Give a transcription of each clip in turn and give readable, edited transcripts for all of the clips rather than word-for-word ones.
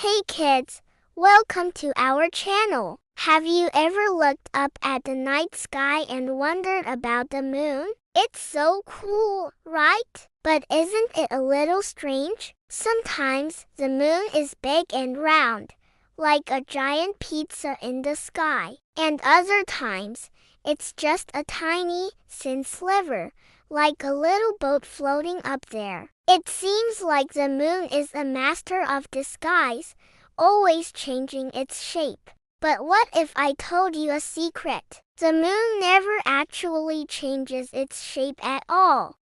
Hey kids, welcome to our channel. Have you ever looked up at the night sky and wondered about the moon? It's so cool, right? But isn't it a little strange? Sometimes the moon is big and round, like a giant pizza in the sky. And other times, it's just a tiny, thin sliver, like a little boat floating up there. It seems like the moon is a master of disguise, always changing its shape. But what if I told you a secret? The moon never actually changes its shape at all.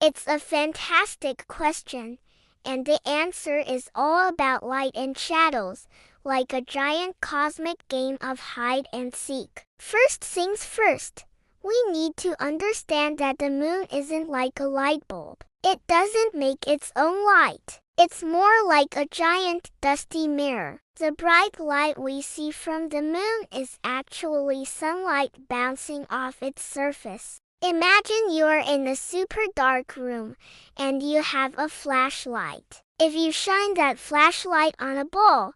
It's a fantastic question, and the answer is all about light and shadows, like a giant cosmic game of hide and seek. First things first, we need to understand that the moon isn't like a light bulb. It doesn't make its own light. It's more like a giant dusty mirror. The bright light we see from the moon is actually sunlight bouncing off its surface. Imagine you're in a super dark room and you have a flashlight. If you shine that flashlight on a ball,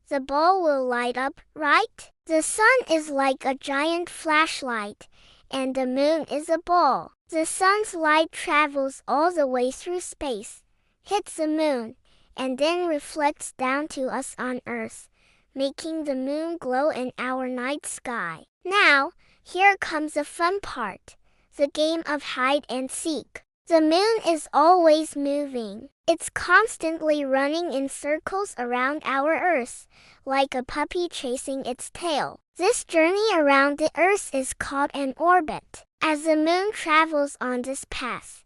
the ball will light up, right? The sun is like a giant flashlight, and the moon is a ball. The sun's light travels all the way through space, hits the moon, and then reflects down to us on Earth, making the moon glow in our night sky. Now, here comes the fun part. The game of hide and seek. The moon is always moving. It's constantly running in circles around our Earth, like a puppy chasing its tail. This journey around the Earth is called an orbit. As the moon travels on this path,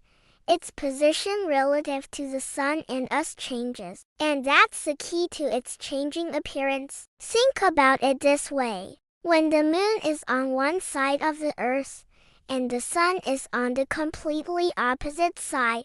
its position relative to the sun and us changes, and that's the key to its changing appearance. Think about it this way. When the moon is on one side of the Earth, and the sun is on the completely opposite side,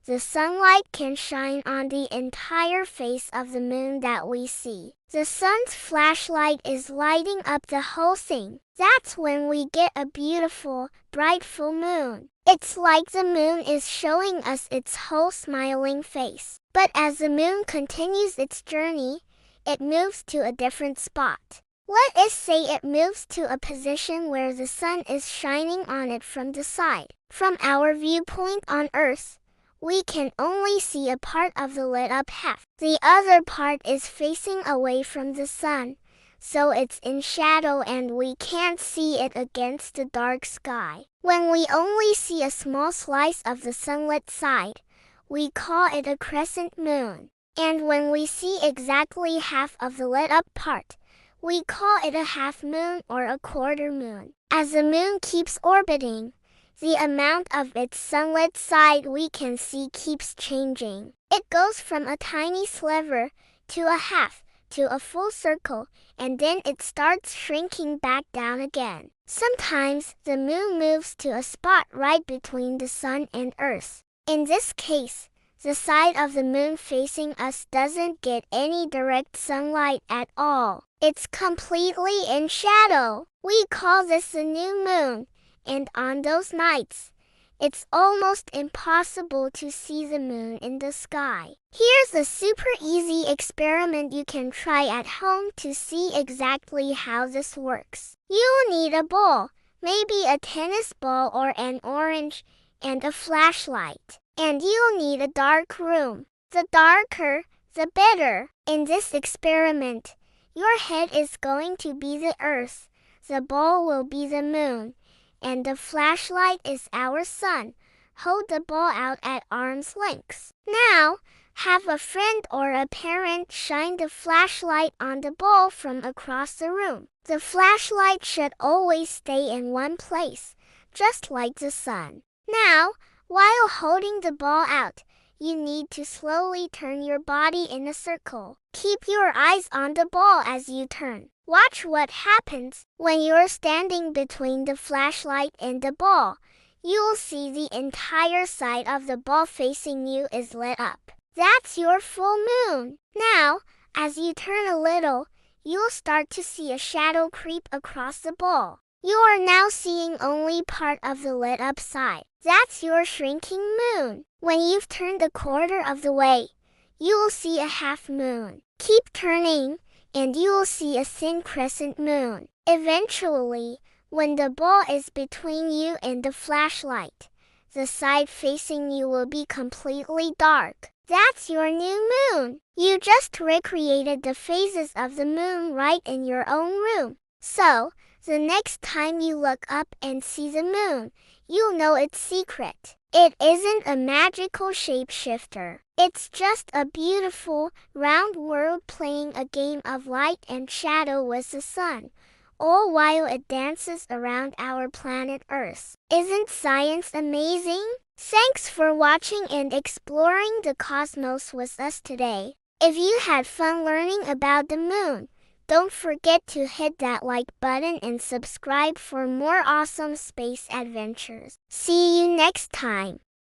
the sunlight can shine on the entire face of the moon that we see. The sun's flashlight is lighting up the whole thing. That's when we get a beautiful, bright full moon. It's like the moon is showing us its whole smiling face. But as the moon continues its journey, it moves to a different spot. Let us say it moves to a position where the sun is shining on it from the side. From our viewpoint on Earth, we can only see a part of the lit up half. The other part is facing away from the sun, so it's in shadow and we can't see it against the dark sky. When we only see a small slice of the sunlit side, we call it a crescent moon. And when we see exactly half of the lit up part, we call it a half moon or a quarter moon. As the moon keeps orbiting, the amount of its sunlit side we can see keeps changing. It goes from a tiny sliver to a half to a full circle, and then it starts shrinking back down again. Sometimes the moon moves to a spot right between the sun and Earth. In this case, the side of the moon facing us doesn't get any direct sunlight at all. It's completely in shadow. We call this the new moon, and on those nights, it's almost impossible to see the moon in the sky. Here's a super easy experiment you can try at home to see exactly how this works. You'll need a ball, maybe a tennis ball or an orange, and a flashlight. And you'll need a dark room. The darker, the better. In this experiment, your head is going to be the Earth, the ball will be the moon, and the flashlight is our sun. Hold the ball out at arm's length. Now, have a friend or a parent shine the flashlight on the ball from across the room. The flashlight should always stay in one place, just like the sun. Now, while holding the ball out, you need to slowly turn your body in a circle. Keep your eyes on the ball as you turn. Watch what happens when you're standing between the flashlight and the ball. you'll see the entire side of the ball facing you is lit up. That's your full moon. Now, as you turn a little, you'll start to see a shadow creep across the ball. You are now seeing only part of the lit up side. That's your shrinking moon. When you've turned a quarter of the way, you will see a half moon. Keep turning, and you will see a thin crescent moon. Eventually, when the ball is between you and the flashlight, the side facing you will be completely dark. That's your new moon. You just recreated the phases of the moon right in your own room. So, the next time you look up and see the moon, you'll know its secret. It isn't a magical shapeshifter. It's just a beautiful, round world playing a game of light and shadow with the sun, all while it dances around our planet Earth. Isn't science amazing? Thanks for watching and exploring the cosmos with us today. If you had fun learning about the moon, don't forget to hit that like button and subscribe for more awesome space adventures. See you next time.